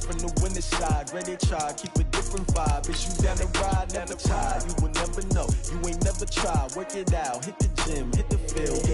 from the winning side. Ready to try, keep a different vibe. Bitch, you down the ride, never tired. You will never know, you ain't never tried. Work it out, hit the gym, hit the field.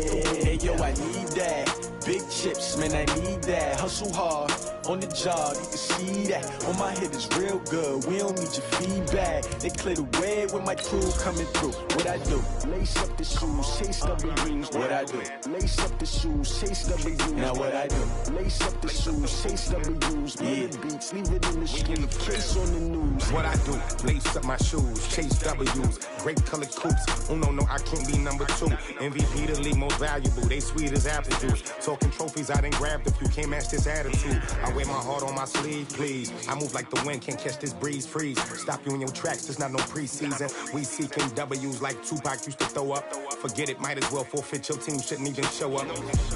Hey, yo, I need that. Big chips, man, I need that. Hustle hard, on the job, you can see that. On my head is real good, we don't need your feedback. They clear the way with my crew coming through. What I do? Lace up the shoes, chase W's. What I do? Lace up the shoes, chase W's. Now what I do? Lace up the shoes, chase W's. Yeah, beats, leave it in the street, case on the news. What I do? Lace up my shoes, chase W's. Great colored coops. Oh no, I can't be number 2. MVP the league most valuable. They sweet as apple juice. Talking trophies, I didn't grab the few. Can't match this attitude. I wear my heart on my sleeve, please. I move like the wind, can't catch this breeze, freeze. Stop you in your tracks, there's not no preseason. We seeking W's like Tupac used to throw up. Forget it, might as well forfeit. Your team shouldn't even show up.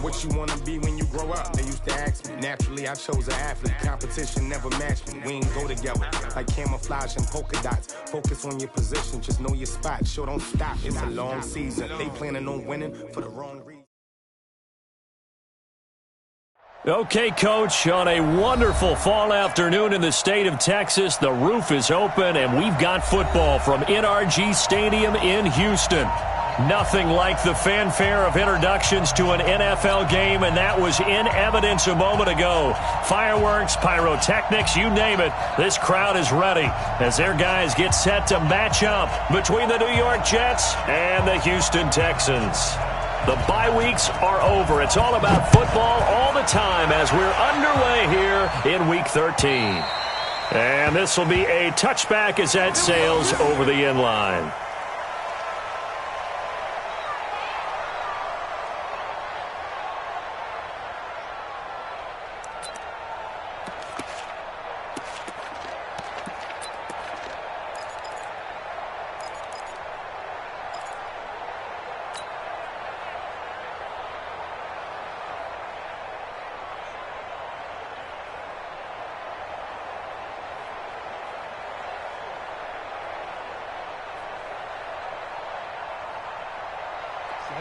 What you wanna be when you grow up? They used to ask me. Naturally, I chose an athlete. Competition never matched me. We ain't go together like camouflage and polka dots. Focus on your position, just know your spot. Sure, don't stop. It's a long season. They planning on winning for the wrong reason. Okay, Coach, on a wonderful fall afternoon in the state of Texas, the roof is open, and we've got football from NRG Stadium in Houston. Nothing like the fanfare of introductions to an NFL game, and that was in evidence a moment ago. Fireworks, pyrotechnics, you name it. This crowd is ready as their guys get set to match up between the New York Jets and the Houston Texans. The bye weeks are over. It's all about football all the time as we're underway here in Week 13. And this will be a touchback as that sails over the end line.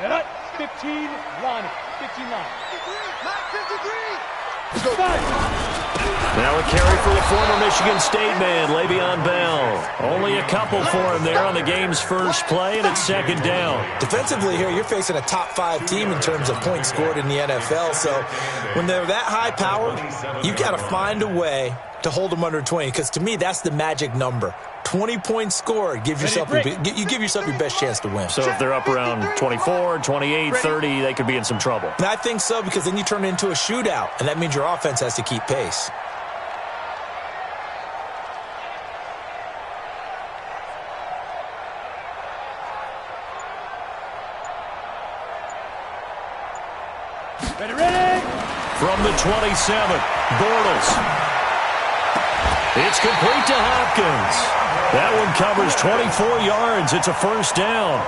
Set up, 15, line it, 15 line. 53! Now a carry for the former Michigan State man, Le'Veon Bell. Only a couple for him there on the game's first play, and it's second down. Defensively here, you're facing a top-5 team in terms of points scored in the NFL, so when they're that high-powered, you've got to find a way to hold them under 20, because to me, that's the magic number. 20 points scored, you give yourself your best chance to win. So if they're up around 24, 28, 30, they could be in some trouble. And I think so, because then you turn it into a shootout, and that means your offense has to keep pace. Ready! From the 27, Bortles. It's complete to Hopkins. That one covers 24 yards. It's a first down.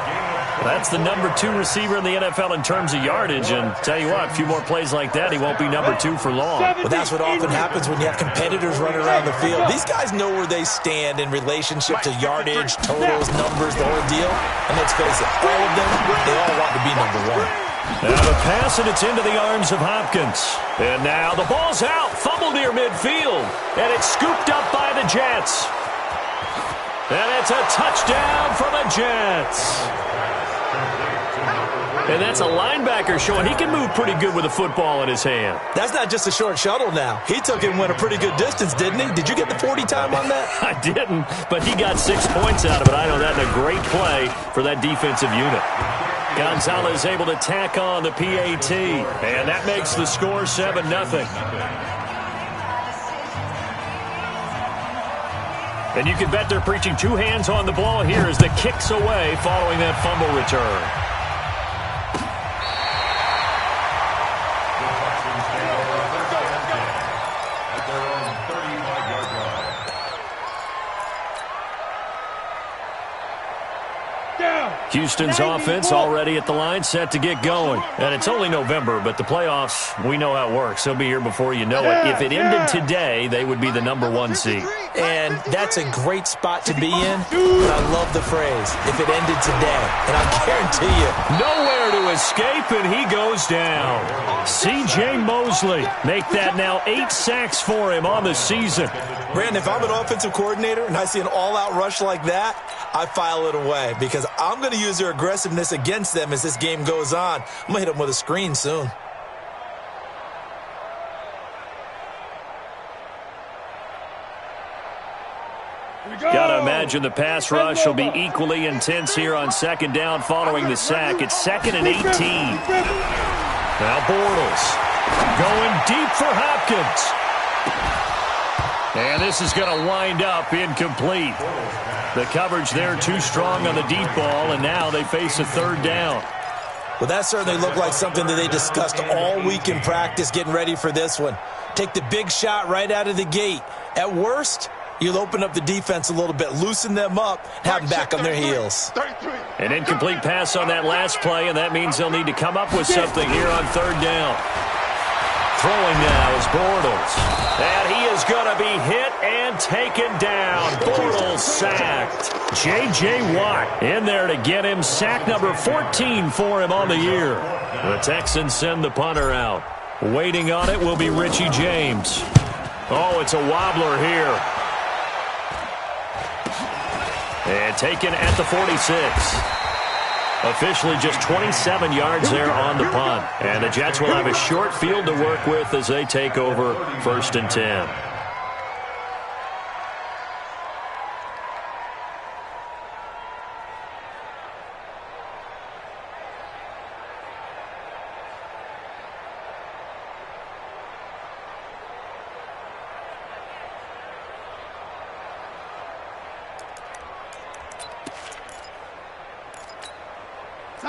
That's the number 2 receiver in the NFL in terms of yardage. And tell you what, a few more plays like that, he won't be number 2 for long. But that's what often happens when you have competitors running around the field. These guys know where they stand in relationship to yardage, totals, numbers, the whole deal. And let's face it, all of them, they all want to be number 1. Now the pass, and it's into the arms of Hopkins. And now the ball's out, fumbled near midfield. And it's scooped up by the Jets. And it's a touchdown for the Jets. And that's a linebacker showing he can move pretty good with a football in his hand. That's not just a short shuttle now. He took it and went a pretty good distance, didn't he? Did you get the 40 time on that? I didn't, but he got 6 points out of it. I know that's a great play for that defensive unit. Gonzalez able to tack on the PAT, and that makes the score 7-0. And you can bet they're preaching 2 hands on the ball here as the kick's away following that fumble return. Down! Houston's offense already at the line, set to get going. And it's only November, but the playoffs, we know how it works. They'll be here before you know it. If it ended today, they would be the #1 seed. And that's a great spot to be in. But I love the phrase, if it ended today. And I guarantee you, nowhere to escape, and he goes down. C.J. Mosley make that now 8 sacks for him on the season. Brandon, if I'm an offensive coordinator and I see an all-out rush like that, I file it away because I'm going to use their aggressiveness against them as this game goes on. I'm going to hit them with a screen soon. Got to imagine the pass rush will be equally intense here on second down following the sack. It's 2nd and 18. Now Bortles going deep for Hopkins. And this is going to wind up incomplete. The coverage there too strong on the deep ball, and now they face a 3rd down. Well, that certainly looked like something that they discussed all week in practice getting ready for this one. Take the big shot right out of the gate. At worst, you'll open up the defense a little bit, loosen them up, have them back on their heels. An incomplete pass on that last play, and that means they'll need to come up with something here on 3rd down. Throwing now is Bortles. And he is going to be hit and taken down. Bortles sacked. J.J. Watt in there to get him. Sack number 14 for him on the year. The Texans send the punter out. Waiting on it will be Richie James. Oh, it's a wobbler here. And taken at the 46. Officially just 27 yards there on the punt. And the Jets will have a short field to work with as they take over 1st and 10.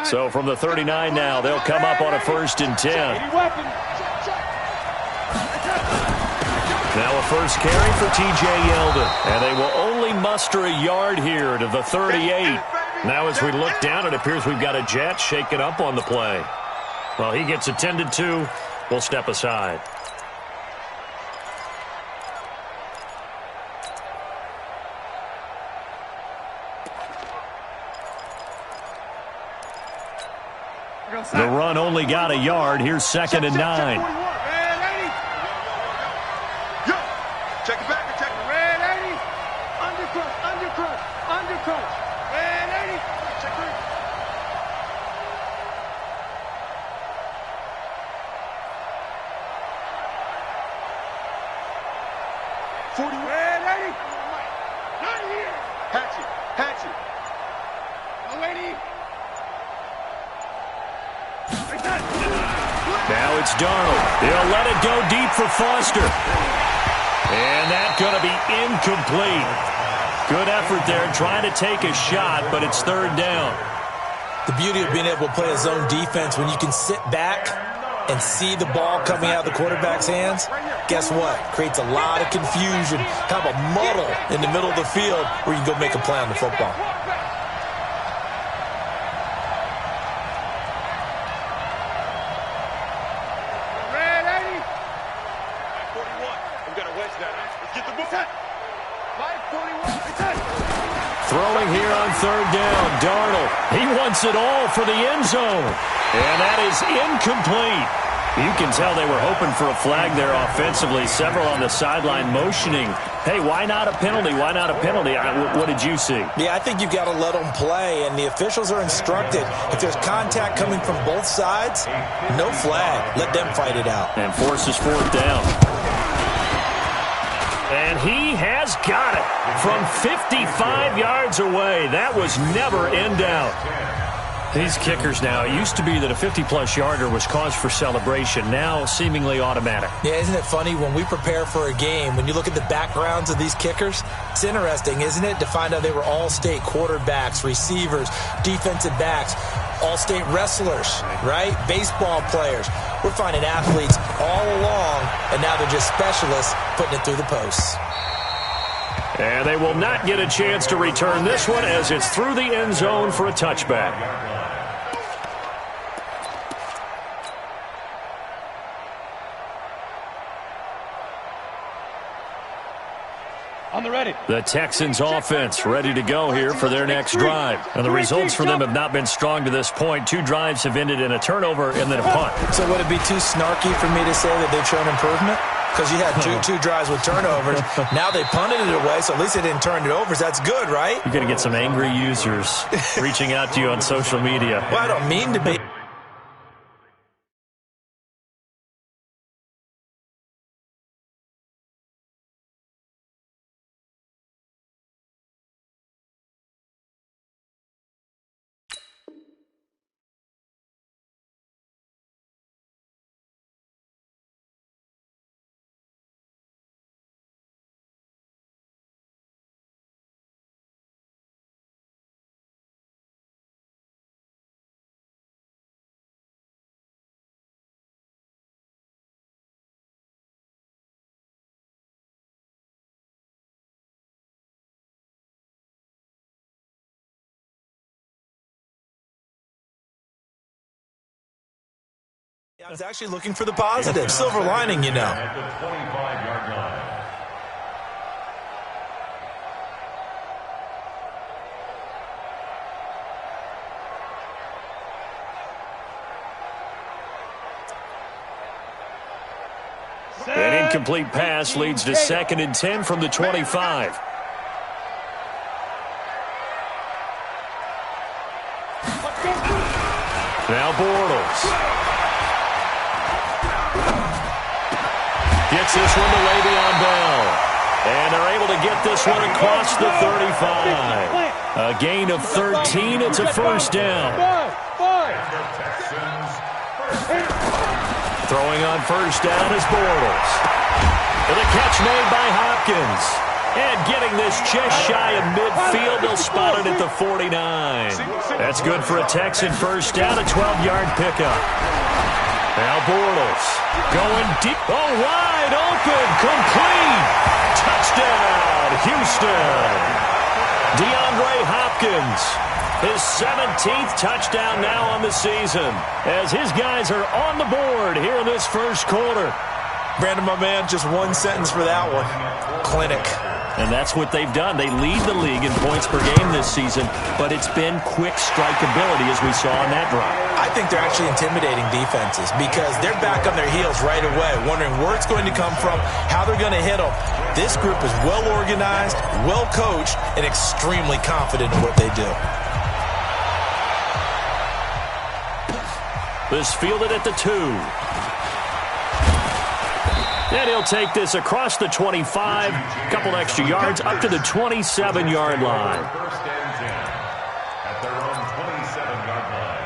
So from the 39 now, they'll come up on a 1st and 10. Now a first carry for T.J. Yeldon. And they will only muster a yard here to the 38. Now as we look down, it appears we've got a Jet shaking up on the play. Well, he gets attended to. We'll step aside. The run only got a yard. Here's 2nd and 9. Check it back. Check it. Red 80. Undercrush. Red 80. Check it. 40. Red 80. Not here. Hatchet. No 80. Now it's Darnold. He'll let it go deep for Foster. And that's going to be incomplete. Good effort there trying to take a shot, but it's 3rd down. The beauty of being able to play a zone defense when you can sit back and see the ball coming out of the quarterback's hands, guess what? Creates a lot of confusion, kind of a muddle in the middle of the field where you can go make a play on the football. Throwing here on 3rd down, Darnold. He wants it all for the end zone. And that is incomplete. You can tell they were hoping for a flag there offensively. Several on the sideline motioning. Hey, why not a penalty? Why not a penalty? What did you see? Yeah, I think you've got to let them play, and the officials are instructed. If there's contact coming from both sides, no flag. Let them fight it out. And forces 4th down. And he has got it from 55 yards away. That was never in doubt. These kickers now, it used to be that a 50-plus yarder was cause for celebration. Now seemingly automatic. Yeah, isn't it funny when we prepare for a game, when you look at the backgrounds of these kickers, it's interesting, isn't it, to find out they were all-state quarterbacks, receivers, defensive backs, all-state wrestlers, right? Baseball players. We're finding athletes all along, and now they're just specialists putting it through the posts. And they will not get a chance to return this one as it's through the end zone for a touchback. On the ready. The Texans offense ready to go here for their next drive. And the results for them have not been strong to this point. 2 drives have ended in a turnover and then a punt. So would it be too snarky for me to say that they've shown improvement? Because you had two drives with turnovers. Now they punted it away, so at least they didn't turn it over. So that's good, right? You're going to get some angry users reaching out to you on social media. Well, I don't mean to be. I was actually looking for the positive. Silver lining, you know. At the 25-yard line. An incomplete pass leads to 2nd and 10 from the 25. Now Bortles. Gets this one to Le'Veon Bell. And they're able to get this one across the 35. A gain of 13. It's a first down. Throwing on first down is Bortles. And the catch made by Hopkins. And getting this just shy of midfield, they'll spot it at the 49. That's good for a Texan first down, a 12-yard pickup. Now Bortles going deep. Oh, wide open, complete. Touchdown, Houston. DeAndre Hopkins, his 17th touchdown now on the season, as his guys are on the board here in this first quarter. Brandon, my man, just one sentence for that one. Clinic. And that's what they've done. They lead the league in points per game this season, but it's been quick strikeability as we saw on that drive. I think they're actually intimidating defenses because they're back on their heels right away, wondering where it's going to come from, how they're going to hit them. This group is well organized, well coached, and extremely confident in what they do. This fielded at the 2. And he'll take this across the 25, a couple extra yards, up to the 27-yard line. First and 10 at their own 27-yard line.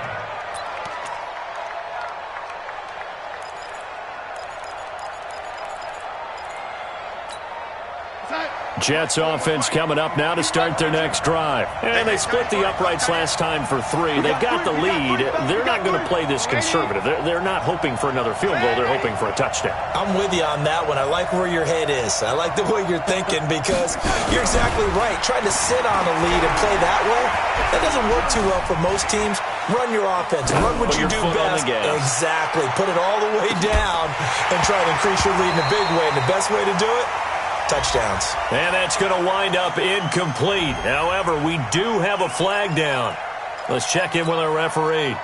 Jets offense coming up now to start their next drive. And they split the uprights last time for 3. They've got the lead. They're not going to play this conservative. They're not hoping for another field goal. They're hoping for a touchdown. I'm with you on that one. I like where your head is. I like the way you're thinking because you're exactly right. Trying to sit on a lead and play that way, that doesn't work too well for most teams. Run your offense. Run what you do best. Exactly. Put it all the way down and try to increase your lead in a big way. And the best way to do it, touchdowns. And that's going to wind up incomplete. However, we do have a flag down. Let's check in with our referee.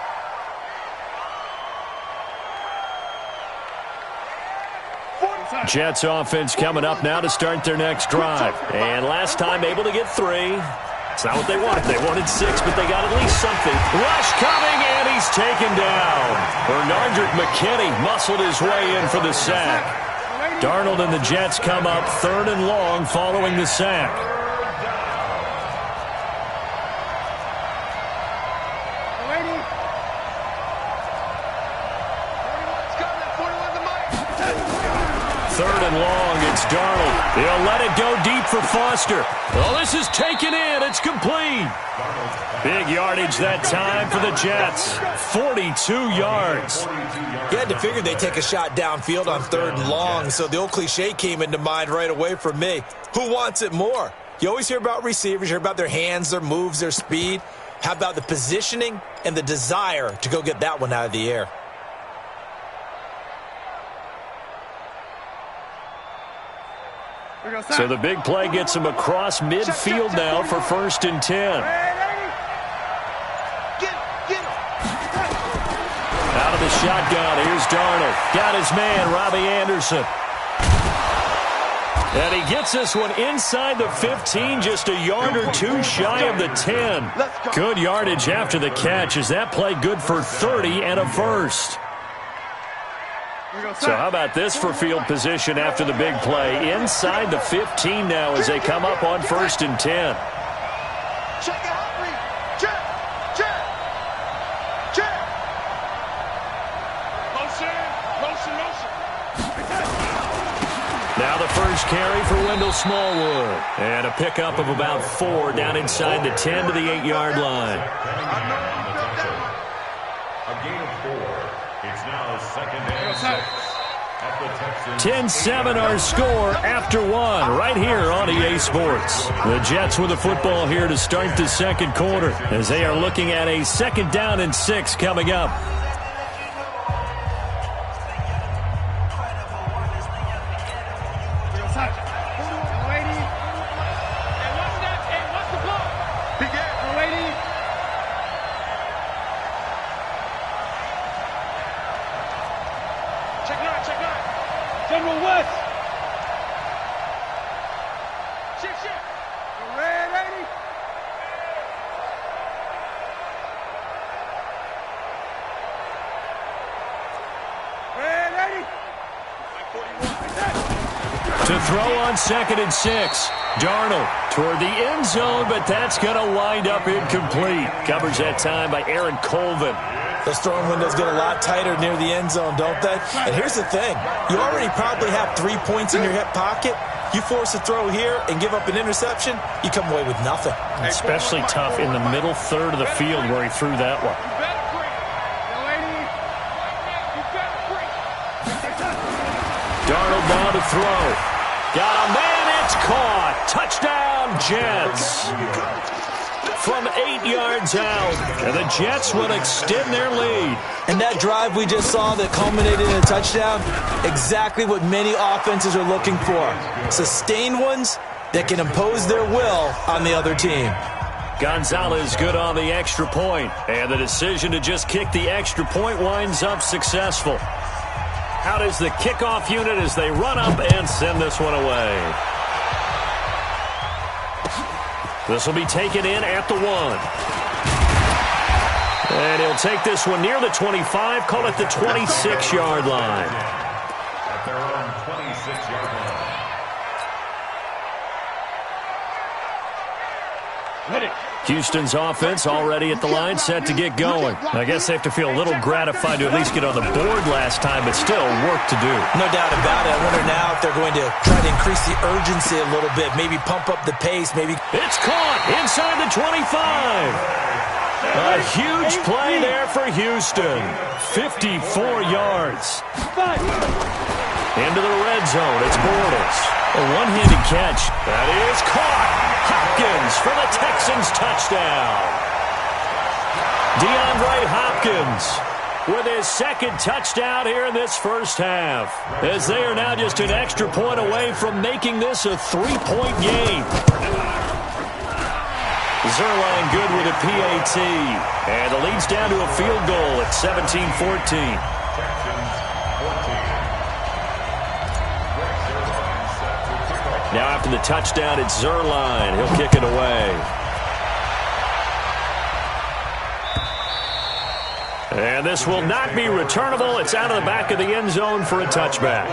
Jets offense coming up now to start their next drive. And last time able to get 3. It's not what they wanted. They wanted 6, but they got at least something. Rush coming, and he's taken down. Bernardrick McKinney muscled his way in for the sack. Darnold and the Jets come up 3rd and long following the sack. 3rd and long. It's Darnold. He'll let it go deep for Foster. Oh, this is taken in. It's complete. Big yardage that time for the Jets. 42 yards. You had to figure they'd take a shot downfield on 3rd and long, so the old cliche came into mind right away for me. Who wants it more? You always hear about receivers, you hear about their hands, their moves, their speed. How about the positioning and the desire to go get that one out of the air? So the big play gets him across midfield now for 1st and 10. Out of the shotgun, here's Darnold. Got his man, Robbie Anderson. And he gets this one inside the 15, just a yard or two shy of the 10. Good yardage after the catch. Is that play good for 30 and a first? So how about this for field position after the big play? Inside the 15 now as they come up on 1st and 10. Now the first carry for Wendell Smallwood. And a pickup of about 4 down inside the 10 to the 8-yard line. A gain of 4. It's now 2nd and 6. 10-7 our score after 1 right here on EA Sports. The Jets with the football here to start the 2nd quarter as they are looking at a 2nd down and 6 coming up. General West. To throw on 2nd and 6. Darnold toward the end zone, but that's going to wind up incomplete. Covers that time by Aaron Colvin. Those throwing windows get a lot tighter near the end zone, don't they? And here's the thing. You already probably have 3 points in your hip pocket. You force a throw here and give up an interception, you come away with nothing. Especially tough in the middle third of the field where he threw that one. Darnold now to throw. Got a man, it's caught. Touchdown, Jets. From 8 yards out, and the Jets will extend their lead. And that drive we just saw that culminated in a touchdown, exactly what many offenses are looking for. Sustained ones that can impose their will on the other team. Gonzalez good on the extra point, and the decision to just kick the extra point winds up successful. Out is the kickoff unit as they run up and send this one away. This will be taken in at the 1. And he'll take this one near the 25, call it the 26-yard line. At their own 26-yard line. Ready. Houston's offense already at the line, set to get going. I guess they have to feel a little gratified to at least get on the board last time, but still work to do. No doubt about it. I wonder now if they're going to try to increase the urgency a little bit, maybe pump up the pace, maybe. It's caught inside the 25. A huge play there for Houston. 54 yards. Into the red zone. It's Bortles. A one-handed catch. That is caught. Hopkins for the Texans touchdown. DeAndre Hopkins with his 2nd touchdown here in this first half, as they are now just an extra point away from making this a 3-point game. Zerline good with a PAT, and the lead's down to a field goal at 17-14. Now after the touchdown, it's Zerline. He'll kick it away. And this will not be returnable. It's out of the back of the end zone for a touchback.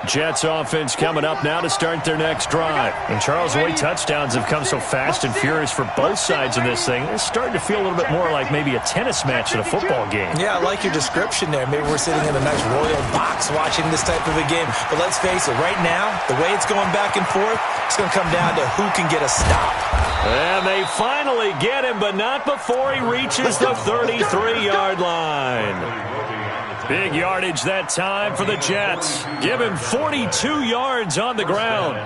Jets offense coming up now to start their next drive. And Charles, the way touchdowns have come so fast and furious for both sides of this thing, it's starting to feel a little bit more like maybe a tennis match than a football game. Yeah, I like your description there. Maybe we're sitting in a nice royal box watching this type of a game. But let's face it, right now, the way it's going back and forth, it's going to come down to who can get a stop. And they finally get him, but not before he reaches the 33-yard line. Big yardage that time for the Jets. Give him 42 yards on the ground.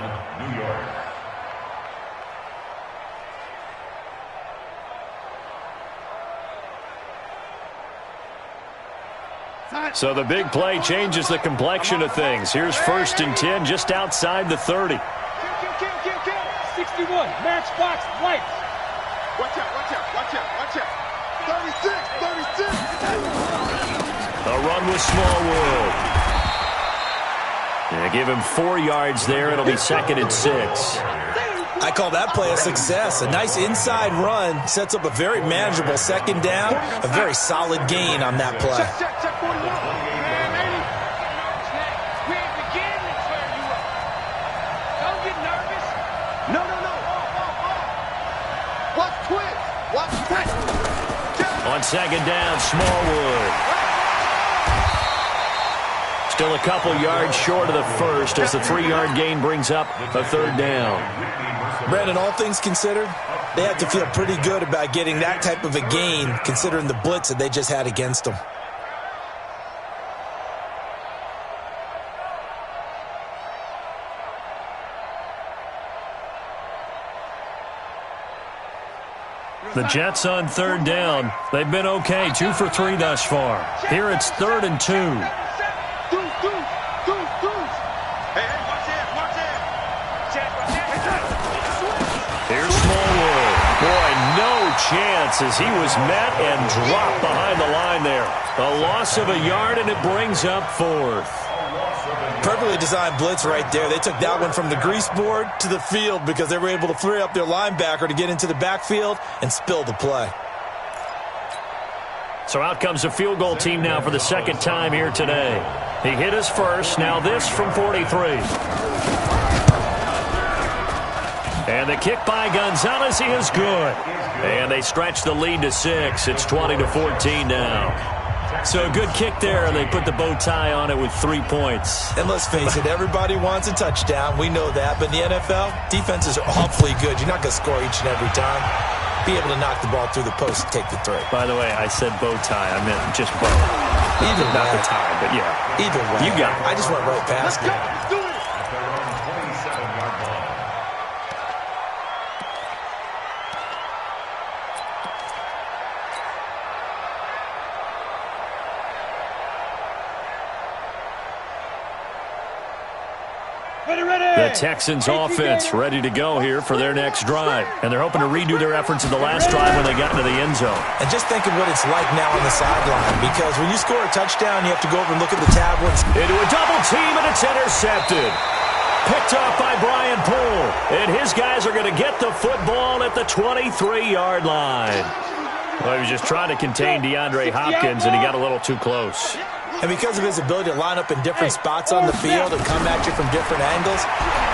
So the big play changes the complexion of things. Here's 1st and 10 just outside the 30. 61, matchbox right. Watch out, watch out, watch out, watch out. 36, 36. A run with Smallwood. Yeah, give him 4 yards there. It'll be 2nd and 6. I call that play a success. A nice inside run sets up a very manageable 2nd down. A very solid gain on that play. Check 41. We ain't beginning to clear you up. Don't get nervous. No. Watch twist. Watch twist. On 2nd down, Smallwood. Still a couple yards short of the first as the 3-yard gain brings up a 3rd down. Brandon, all things considered, they have to feel pretty good about getting that type of a gain considering the blitz that they just had against them. The Jets on 3rd down. They've been okay, 2 for 3 thus far. Here it's 3rd and 2. Here's Smallwood. Boy, no chance as he was met and dropped behind the line there. A loss of a yard, and it brings up 4th. Perfectly designed blitz right there. They took that one from the grease board to the field because they were able to free up their linebacker to get into the backfield and spill the play. So out comes a field goal team now for the 2nd time here today. He hit his first. Now this from 43. And the kick by Gonzalez is good. And they stretch the lead to 6. It's 20-14 now. So a good kick there, and they put the bow tie on it with 3 points. And let's face it, everybody wants a touchdown. We know that. But in the NFL, defenses are awfully good. You're not going to score each and every time. Be able to knock the ball through the post and take the 3. By the way, I said bow tie. I meant just bow. Either Not way. the tie, but yeah. Either way. You got it. I just went right past it. Let's do it. The Texans offense ready to go here for their next drive. And they're hoping to redo their efforts in the last drive when they got into the end zone. And just think of what it's like now on the sideline, because when you score a touchdown, you have to go over and look at the tablets. Into a double team, and it's intercepted. Picked off by Brian Poole. And his guys are going to get the football at the 23-yard line. Well, he was just trying to contain DeAndre Hopkins, and he got a little too close. And because of his ability to line up in different spots on the field and come at you from different angles,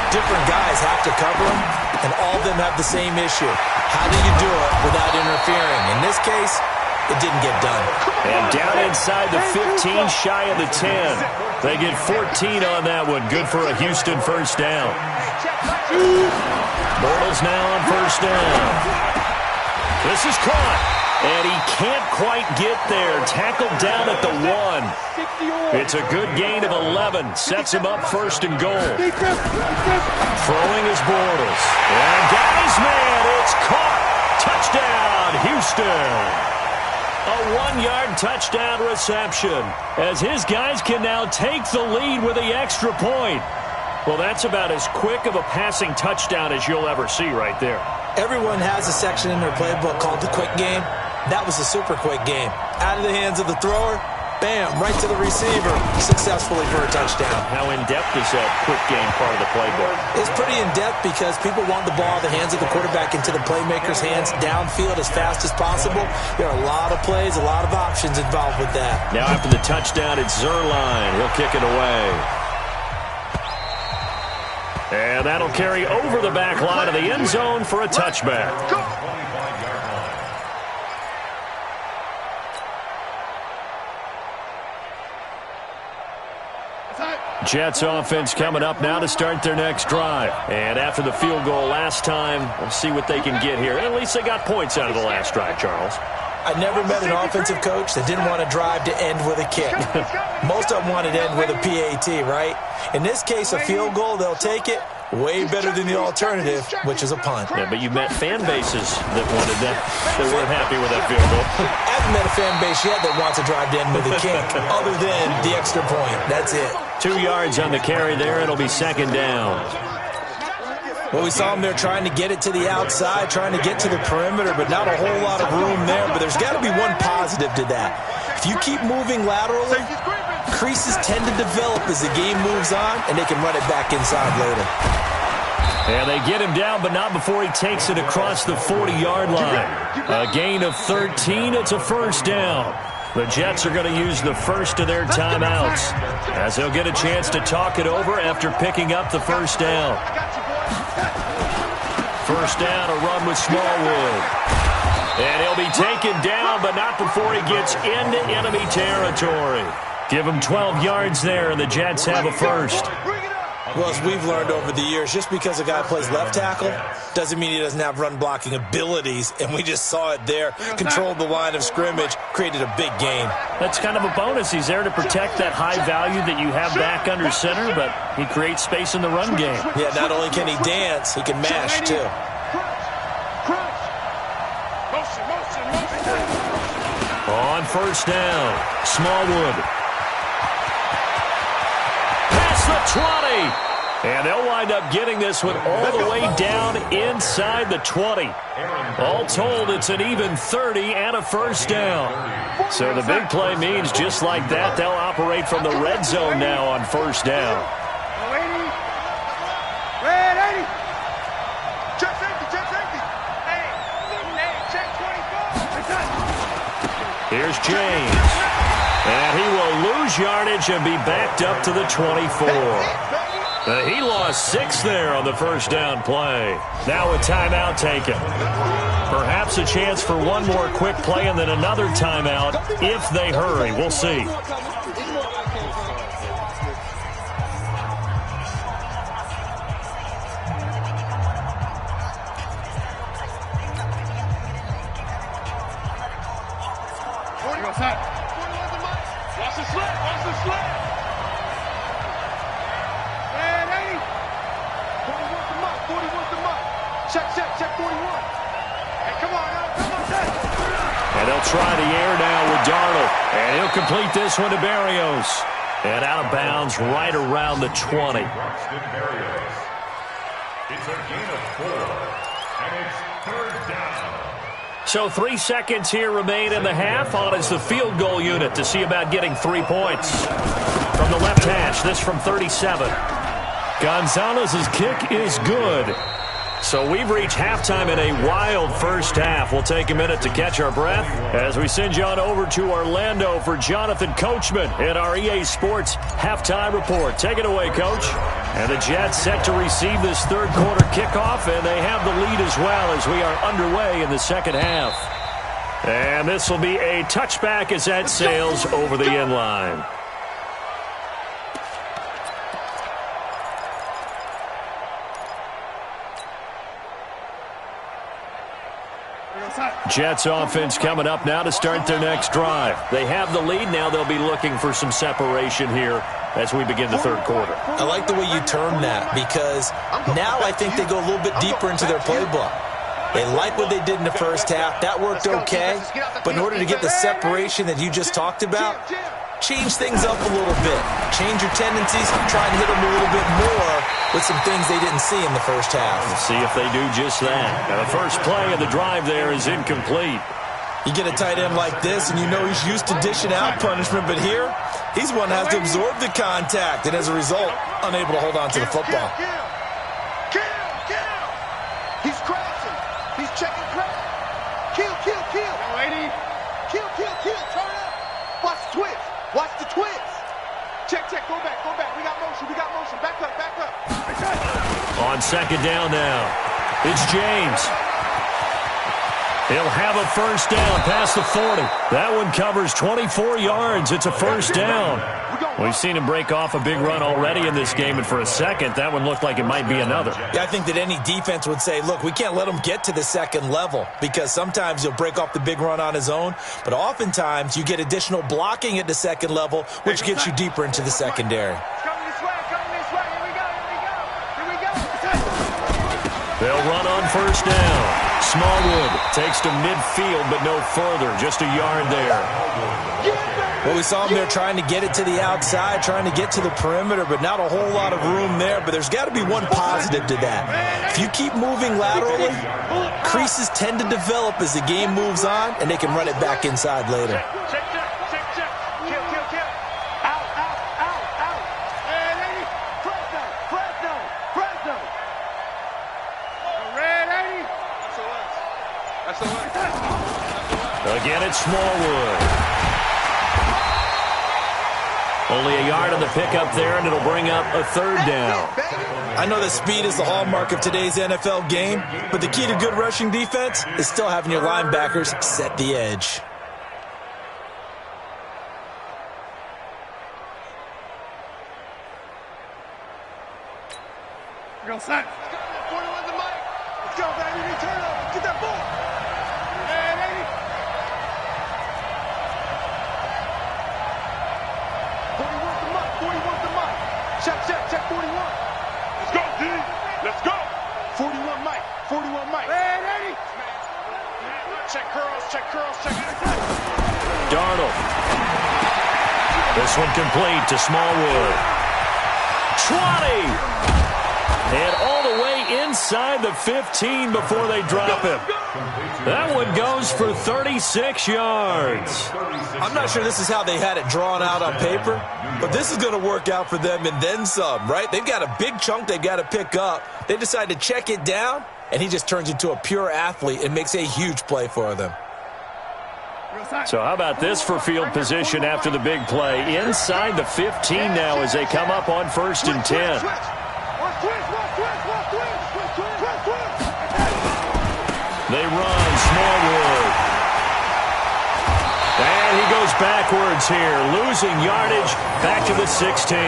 different guys have to cover him, and all of them have the same issue. How do you do it without interfering? In this case, it didn't get done. And down inside the 15, shy of the 10. They get 14 on that one. Good for a Houston first down. Bortles now on first down. This is caught. And he can't quite get there. Tackled down at the 1. It's a good gain of 11. Sets him up 1st and goal. Throwing is Bortles. And got his man. It's caught. Touchdown, Houston. A 1-yard touchdown reception. As his guys can now take the lead with the extra point. Well, that's about as quick of a passing touchdown as you'll ever see right there. Everyone has a section in their playbook called the quick game. That was a super quick game. Out of the hands of the thrower, bam, right to the receiver, successfully for a touchdown. How in-depth is that quick game part of the playbook? It's pretty in-depth because people want the ball in the hands of the quarterback into the playmaker's hands downfield as fast as possible. There are a lot of plays, a lot of options involved with that. Now after the touchdown, it's Zerline. He'll kick it away. And that'll carry over the back line of the end zone for a touchback. Jets offense coming up now to start their next drive. And after the field goal last time, we'll see what they can get here. At least they got points out of the last drive, Charles. I never met an offensive coach that didn't want to drive to end with a kick. Most of them wanted to end with a PAT, right? In this case, a field goal, they'll take it. Way better than the alternative, which is a punt. Yeah, but you met fan bases that wanted that, that weren't happy with that field goal. I haven't met a fan base yet that wants to drive to end with a kick, other than the extra point. That's it. 2 yards on the carry there. It'll be second down. Well, we saw him there trying to get it to the outside, trying to get to the perimeter, but not a whole lot of room there. But there's got to be one positive to that. If you keep moving laterally, creases tend to develop as the game moves on, and they can run it back inside later. And they get him down, but not before he takes it across the 40-yard line. A gain of 13. It's a first down. The Jets are going to use the first of their timeouts, as they'll get a chance to talk it over after picking up the first down. First down, a run with Smallwood. And he'll be taken down, but not before he gets into enemy territory. Give him 12 yards there, and the Jets have a first. Well, as we've learned over the years, just because a guy plays left tackle doesn't mean he doesn't have run-blocking abilities, and we just saw it there. Controlled the line of scrimmage, created a big gain. That's kind of a bonus. He's there to protect that high value that you have back under center, but he creates space in the run game. Yeah, not only can he dance, he can mash, too. On first down, Smallwood. Past the 20. And they'll wind up getting this one all the way down inside the 20. All told, it's an even 30 and a first down. So the big play means just like that, they'll operate from the red zone now on first down. Here's James. And he will lose yardage and be backed up to the 24. He lost 6 there on the first down play. Now a timeout taken. Perhaps a chance for one more quick play and then another timeout if they hurry. We'll see. Watch the slip. Watch the slip. Man, 80. 41 the mark. 41 the mark. Check 41. Hey, come on now. Come on, Dad. And they'll try the air now with Darnold. And he'll complete this one to Berrios. And out of bounds right around the 20. It's a gain of 4. And it's third down. So 3 seconds here remain in the half. On is the field goal unit to see about getting 3 points. From the left hash, this from 37. Gonzalez's kick is good. So we've reached halftime in a wild first half. We'll take a minute to catch our breath as we send you on over to Orlando for Jonathan Coachman in our EA Sports halftime report. Take it away, Coach. And the Jets set to receive this third quarter kickoff, and they have the lead as well as we are underway in the second half. And this will be a touchback as that sails over the end line. Jets offense coming up now to start their next drive. They have the lead. Now they'll be looking for some separation here as we begin the third quarter. I like the way you term that, because now I think they go a little bit deeper into their playbook. They like what they did in the first half. That worked okay. But in order to get the separation that you just talked about, change things up a little bit. Change your tendencies. Try and hit them a little bit more with some things they didn't see in the first half. We'll see if they do just that. Now the first play of the drive there is incomplete. You get a tight end like this, and you know he's used to dishing out punishment, but here, he's one that has to absorb the contact, and as a result, unable to hold on to the football. He's crashing. He's checking crash. Kill. Kill. Turn up. Watch the twist. Watch the twist. Check. check. Go back. We got motion. Back up. On second down now, it's James. He'll have a first down past the 40. That one covers 24 yards. It's a first down. We've seen him break off a big run already in this game, and for a second, that one looked like it might be another. Yeah, I think that any defense would say, look, we can't let him get to the second level because sometimes he'll break off the big run on his own, but oftentimes you get additional blocking at the second level, which gets you deeper into the secondary. Coming this way. Here we go. They'll run on first down. Smallwood takes to midfield, but no further, just a yard there. Well, we saw him there trying to get it to the outside, trying to get to the perimeter, but not a whole lot of room there. But there's got to be one positive to that. If you keep moving laterally, creases tend to develop as the game moves on, and they can run it back inside later. Check. Kill. Out. And 80. Fresno. Red 80. That's the one. Again, it's Smallwood. Only a yard on the pickup there, and it'll bring up a third down. I know that speed is the hallmark of today's NFL game, but the key to good rushing defense is still having your linebackers set the edge. We're going to set. 41's the mic. Let's go, baby. Return over. Get that ball. And 80. 41's the mic. Check 41. Let's go, D. Let's go. 41 Mike. And 80. Check curls. Darnold. This one complete to Smallwood. 20. And all the way inside the 15 before they drop him. That one goes for 36 yards. I'm not sure this is how they had it drawn out on paper, but this is going to work out for them and then some, right? They've got a big chunk they've got to pick up. They decide to check it down, and he just turns into a pure athlete and makes a huge play for them. So how about this for field position after the big play? Inside the 15 now as they come up on 1st and 10. They run, Smallwood. And he goes backwards here, losing yardage back to the 16.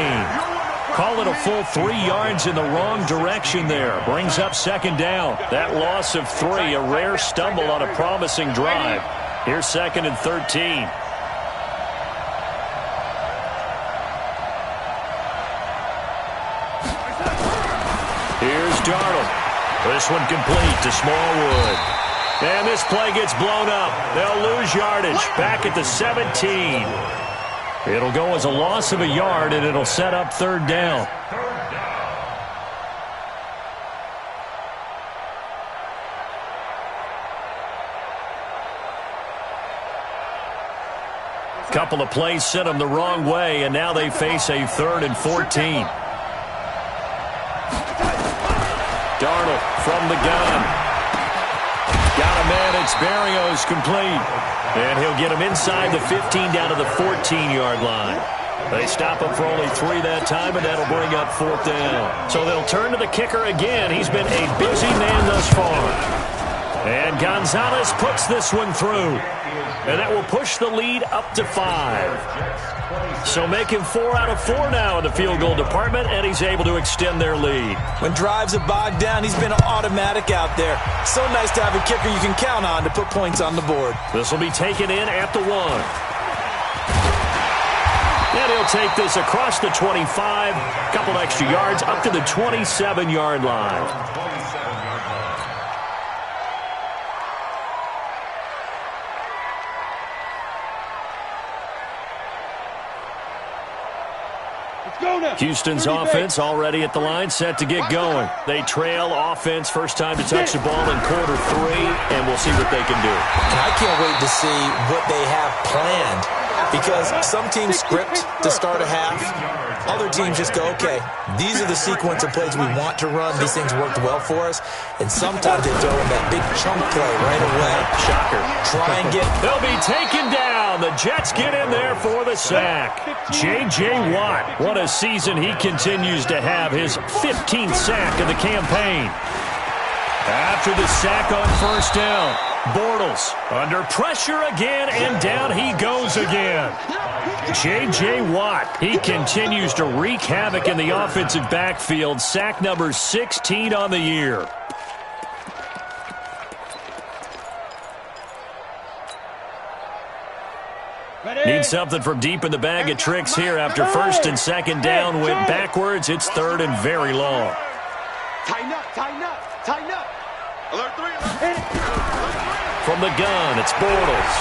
Call it a full 3 yards in the wrong direction there. Brings up second down. That loss of 3, a rare stumble on a promising drive. Here's 2nd and 13. Here's Darnold. This one complete to Smallwood. And this play gets blown up. They'll lose yardage back at the 17. It'll go as a loss of a yard, and it'll set up 3rd down. Couple of plays sent them the wrong way, and now they face a 3rd and 14. Darnold from the gun. Got a man. It's Berrios complete. And he'll get him inside the 15 down to the 14-yard line. They stop him for only 3 that time, and that'll bring up 4th down. So they'll turn to the kicker again. He's been a busy man thus far. And Gonzalez puts this one through. And that will push the lead up to 5. So making 4 out of 4 now in the field goal department, and he's able to extend their lead. When drives are bogged down, he's been automatic out there. So nice to have a kicker you can count on to put points on the board. This will be taken in at the 1. And he'll take this across the 25, couple extra yards up to the 27-yard line. Houston's offense already at the line, set to get going. They trail offense, first time to touch the ball in quarter 3, and we'll see what they can do. I can't wait to see what they have planned because some teams script to start a half. Other teams just go, okay, these are the sequence of plays we want to run. These things worked well for us. And sometimes they throw in that big chunk play right away. Shocker. Try and get... They'll be taken down. The Jets get in there for the sack. J.J. Watt, what a season he continues to have. His 15th sack of the campaign. After the sack on first down, Bortles under pressure again, and down he goes again. J.J. Watt, he continues to wreak havoc in the offensive backfield. Sack number 16 on the year. Need something from deep in the bag of tricks here after first and second down went backwards. It's third and very long. Tighten up, tighten up, tighten up. Alert 3, alert 3. From the gun, it's Bortles.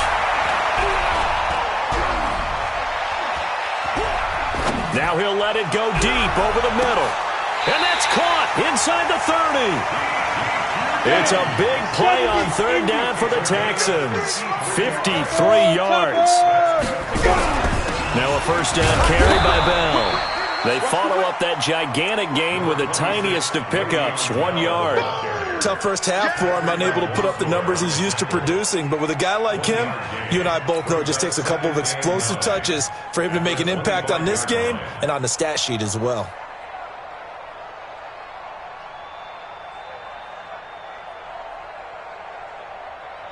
Now he'll let it go deep over the middle. And that's caught inside the 30. It's a big play on third down for the Texans. 53 yards. Now a first down carry by Bell. They follow up that gigantic gain with the tiniest of pickups, 1 yard. Tough first half for him, unable to put up the numbers he's used to producing. But with a guy like him, you and I both know it just takes a couple of explosive touches for him to make an impact on this game and on the stat sheet as well.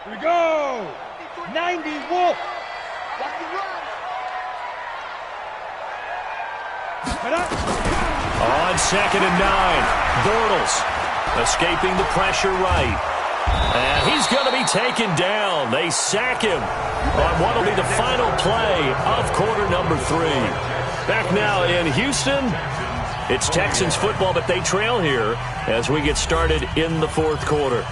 Here we go. 90 Wolf. On second and 9, Bortles escaping the pressure right. And he's going to be taken down. They sack him on what will be the final play of quarter number 3. Back now in Houston, it's Texans football, but they trail here as we get started in the fourth quarter.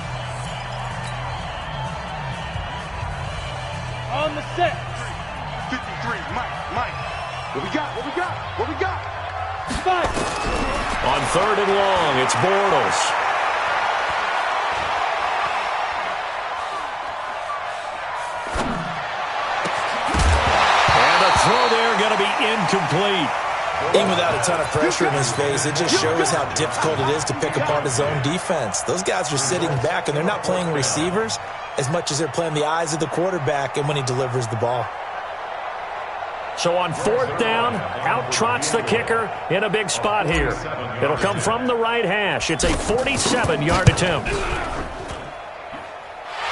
On the set. 53, Mike. What we got? What we got? What we got? 5. On third and long, it's Bortles. And the throw there going to be incomplete. Even without a ton of pressure in his face, it just shows how difficult it is to pick apart his own defense. Those guys are sitting back, and they're not playing receivers as much as they're playing the eyes of the quarterback and when he delivers the ball. So on fourth down, out trots the kicker in a big spot here. It'll come from the right hash. It's a 47-yard attempt.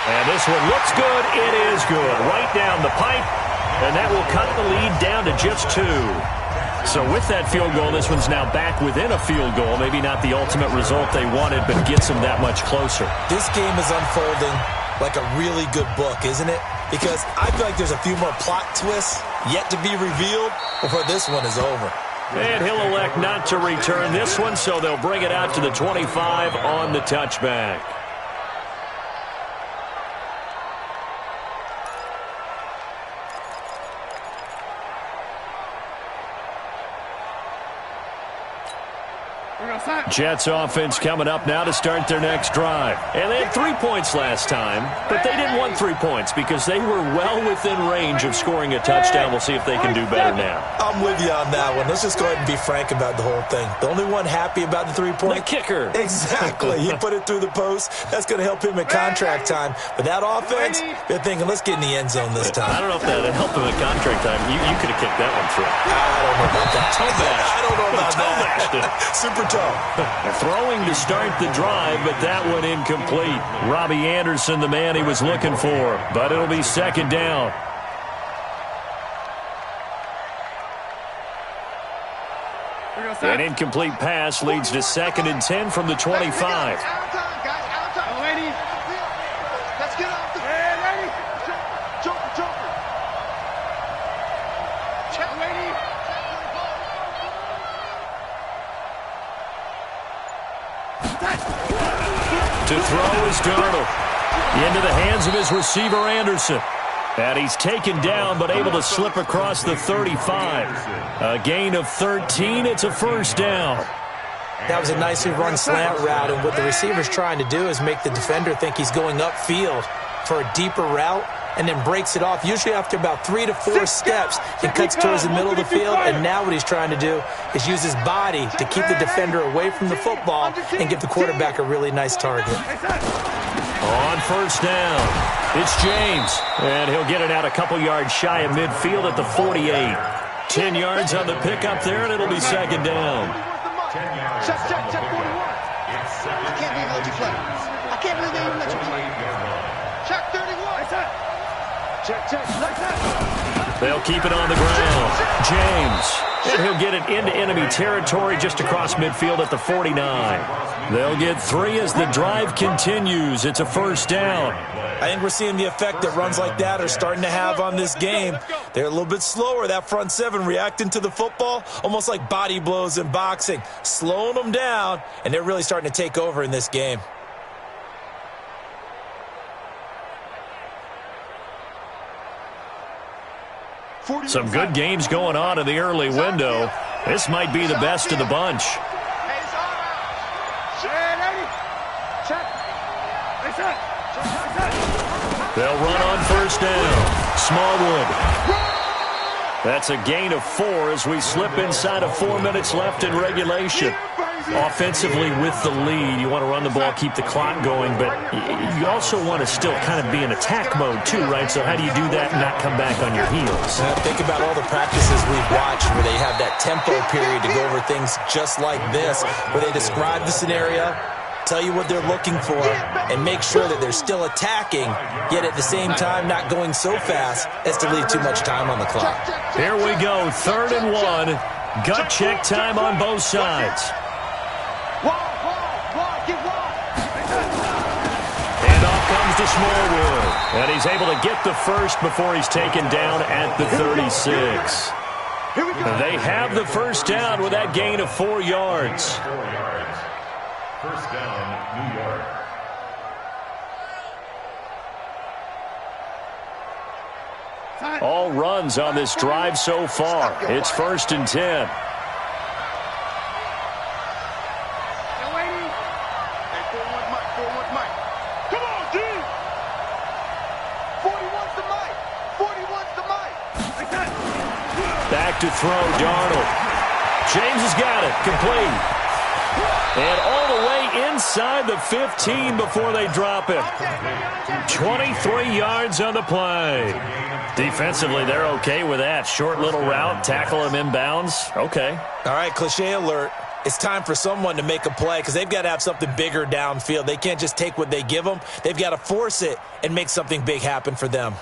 And this one looks good. It is good. Right down the pipe. And that will cut the lead down to just 2. So with that field goal, this one's now back within a field goal. Maybe not the ultimate result they wanted, but gets them that much closer. This game is unfolding like a really good book, isn't it? Because I feel like there's a few more plot twists yet to be revealed before this one is over. And he'll elect not to return this one, so they'll bring it out to the 25 on the touchback. Jets offense coming up now to start their next drive. And they had 3 points last time, but they didn't want 3 points because they were well within range of scoring a touchdown. We'll see if they can do better now. I'm with you on that one. Let's just go ahead and be frank about the whole thing. The only one happy about the 3-point? The kicker. Exactly. He put it through the post. That's going to help him at contract time. But that offense, they're thinking, let's get in the end zone this time. I don't know if that helped him at contract time. You could have kicked that one through. I don't know about that. Toe bash. I don't know about toe bashed it. Super toe. Throwing to start the drive, but that one incomplete. Robbie Anderson, the man he was looking for, but it'll be second down. An incomplete pass leads to 2nd and 10 from the 25. Let's get off the Joker. To throw is Darnold. Into the hands of his receiver, Anderson. And he's taken down, but able to slip across the 35. A gain of 13. It's a first down. That was a nicely run slant route, and what the receiver's trying to do is make the defender think he's going upfield for a deeper route, and then breaks it off, usually after about 3 to 4 steps, and cuts towards the middle of the field. And now what he's trying to do is use his body to keep the defender away from the football and give the quarterback a really nice target. On first down, it's James, and he'll get it out a couple yards shy of midfield at the 48. 10 yards on the pickup there, and it'll be second down. Check 41. I can't believe they let you play. I can't believe they even let you play. Check 31. Check. They'll keep it on the ground. James, and he'll get it into enemy territory just across midfield at the 49. They'll get 3 as the drive continues. It's a first down. I think we're seeing the effect that runs like that are starting to have on this game. They're a little bit slower, that front 7, reacting to the football, almost like body blows in boxing, slowing them down, and they're really starting to take over in this game. Some good games going on in the early window. This might be the best of the bunch. They'll run on first down. Smallwood. That's a gain of 4 as we slip inside of 4 minutes left in regulation. Offensively with the lead, you want to run the ball, keep the clock going, but you also want to still kind of be in attack mode too, right? So how do you do that and not come back on your heels? Think about all the practices we've watched where they have that tempo period to go over things just like this, where they describe the scenario, tell you what they're looking for, and make sure that they're still attacking, yet at the same time not going so fast as to leave too much time on the clock. Here we go, 3rd and 1. Gut check time on both sides. And off comes to Smallwood. And he's able to get the first before he's taken down at the 36. They have the first down with that gain of 4 yards. First down, New York. All runs on this drive so far. It's 1st and 10. Back to throw, Darnold. James has got it, complete. And all the way inside the 15 before they drop it. 23 yards on the play. Defensively, they're okay with that. Short little route, tackle him inbounds. Okay. All right, cliche alert. It's time for someone to make a play because they've got to have something bigger downfield. They can't just take what they give them. They've got to force it and make something big happen for them.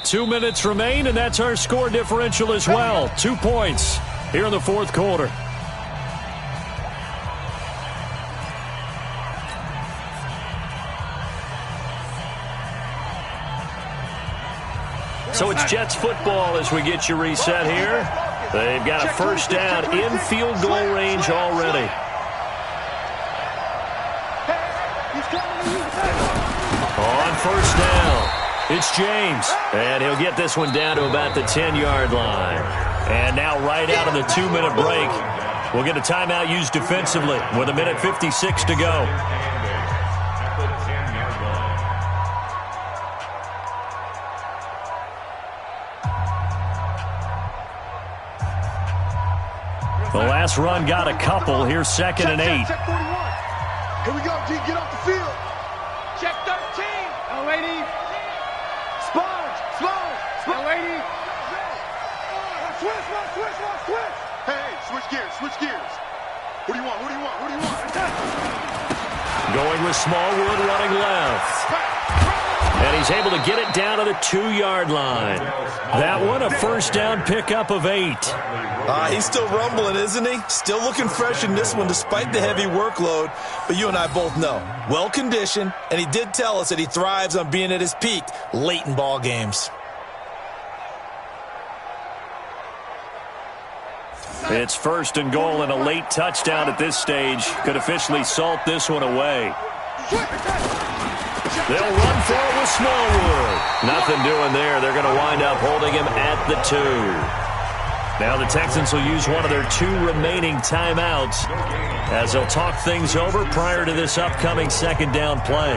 2 minutes remain, and that's our score differential as well. 2 points here in the 4th quarter. So it's Jets football as we get you reset here. They've got a first down in field goal range already. On first down, it's James, and he'll get this one down to about the 10-yard line. And now right out of the 2-minute break, we'll get a timeout used defensively with 1:56 to go. The last run got a couple. Here's 2nd and 8. Check 41. Here we go, G. Get off the field. Check 13. Oh, lady. Sponge. Lady. Switch. Hey, switch gears. What do you want? Going with Smallwood running left. And he's able to get it down to the 2-yard line. That one, a first down pickup of 8. He's still rumbling, isn't he? Still looking fresh in this one despite the heavy workload. But you and I both know, well-conditioned, and he did tell us that he thrives on being at his peak late in ball games. It's 1st and goal, and a late touchdown at this stage could officially salt this one away. They'll run for it with Smallwood. Nothing doing there. They're going to wind up holding him at the 2. Now the Texans will use one of their 2 remaining timeouts as they'll talk things over prior to this upcoming second down play.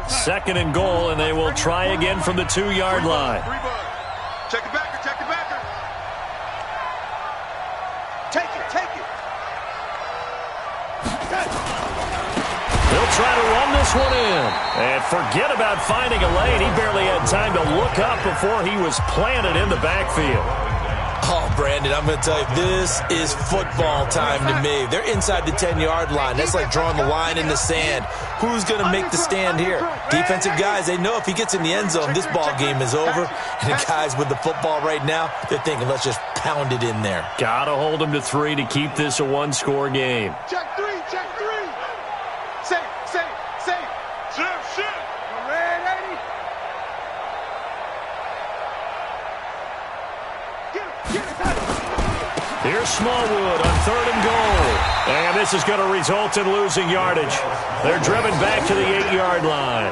Second and goal, and they will try again from the 2-yard line. Check it backer, check it backer. Take it, take it. They'll try to run this one in. And forget about finding a lane. He barely had time to look up before he was planted in the backfield. Oh, Brandon, I'm going to tell you, this is football time to me. They're inside the 10-yard line. That's like drawing the line in the sand. Who's going to make the stand here? Defensive guys, they know if he gets in the end zone, this ball game is over. And the guys with the football right now, they're thinking, let's just pound it in there. Got to hold him to 3 to keep this a 1-score game. Check 3, check 3. Safe, safe, safe. Shift, shift. Red 80. Here's Smallwood on 3rd and goal. And this is going to result in losing yardage. They're driven back to the 8-yard line.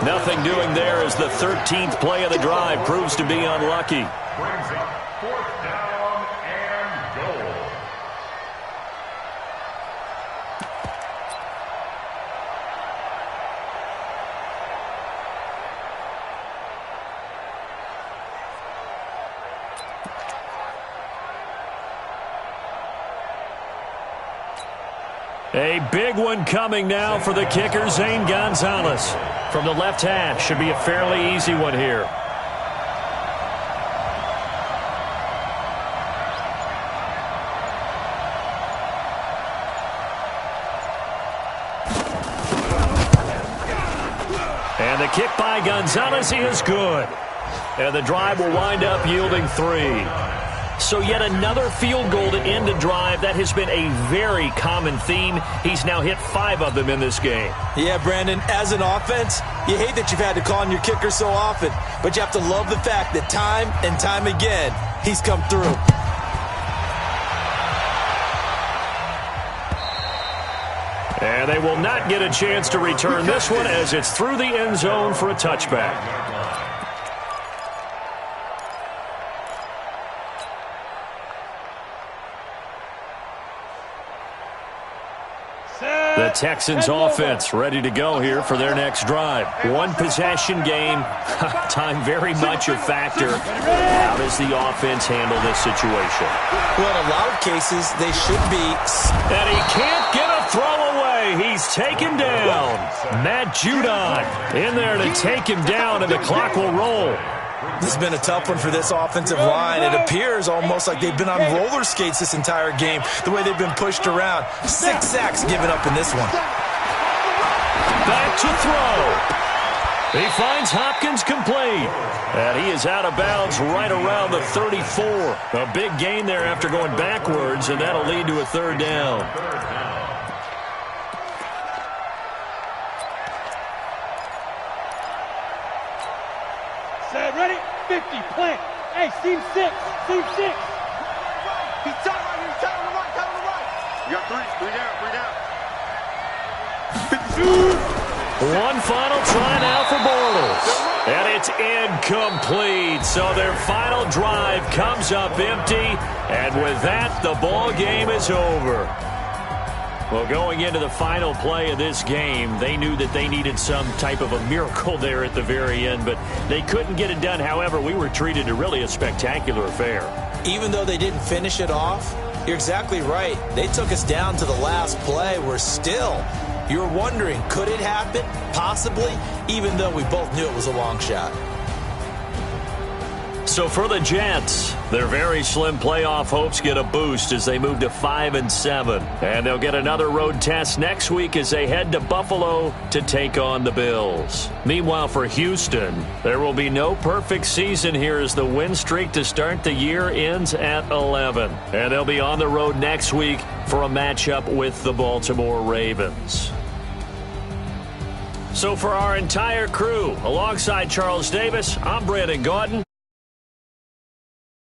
Nothing doing there as the 13th play of the drive proves to be unlucky. Brings up 4th down and goal. A big one coming now for the kicker, Zane Gonzalez. From the left hash, should be a fairly easy one here. And the kick by Gonzalez is good. And the drive will wind up yielding 3. So yet another field goal to end the drive. That has been a very common theme. He's now hit 5 of them in this game. Yeah, Brandon, as an offense, you hate that you've had to call on your kicker so often, but you have to love the fact that time and time again, he's come through. And they will not get a chance to return this one as it's through the end zone for a touchback. The Texans offense ready to go here for their next drive. 1-possession game. Time very much a factor. How does the offense handle this situation? Well, in a lot of cases, they should be. And he can't get a throw away. He's taken down. Matt Judon in there to take him down, and the clock will roll. This has been a tough one for this offensive line. It appears almost like they've been on roller skates this entire game, the way they've been pushed around. 6 sacks given up in this one. Back to throw. He finds Hopkins complete. And he is out of bounds right around the 34. A big gain there after going backwards, and that'll lead to a 3rd down. Set, ready, 50, plant. Hey, seam 6, seam 6. He's tight right here, tight on the right, tight on the right. You got 3 down. One final try now for Bortles. And it's incomplete. So their final drive comes up empty. And with that, the ball game is over. Well, going into the final play of this game, they knew that they needed some type of a miracle there at the very end, but they couldn't get it done. However, we were treated to really a spectacular affair. Even though they didn't finish it off, you're exactly right. They took us down to the last play. We're still, you're wondering, could it happen? Possibly, even though we both knew it was a long shot. So for the Jets, their very slim playoff hopes get a boost as they move to 5-7. And they'll get another road test next week as they head to Buffalo to take on the Bills. Meanwhile, for Houston, there will be no perfect season here as the win streak to start the year ends at 11. And they'll be on the road next week for a matchup with the Baltimore Ravens. So for our entire crew, alongside Charles Davis, I'm Brandon Gaudin.